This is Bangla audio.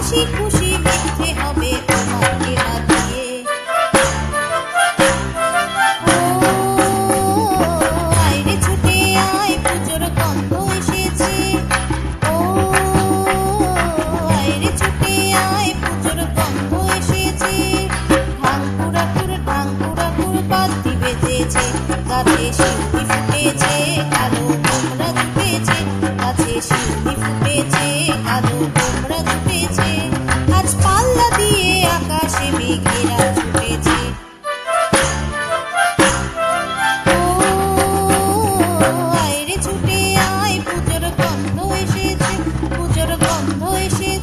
হাসি খুশি মিথ্যে হবে তোমাকে হারিয়ে। আইরে ছুটে আয় পুজোর গন্ধ এসেছে। আইরে ছুটে আয় পুজোর গন্ধ এসেছে। ঢাঙ্কুরাকুর বাদ্যি বেজেছে। গাছে শিউলি ফুটেছে, কালো কুমড়া জুটেছে। গাছে শিউলি ফুটেছে, কালো কুমড়া জুটেছে। আজ পাল্লা দিয়ে আকাশে মেঘেরা ছুটেছে। আইরে ছুটে আয় পুজোর গন্ধ এসেছে, পুজোর গন্ধ এসেছে।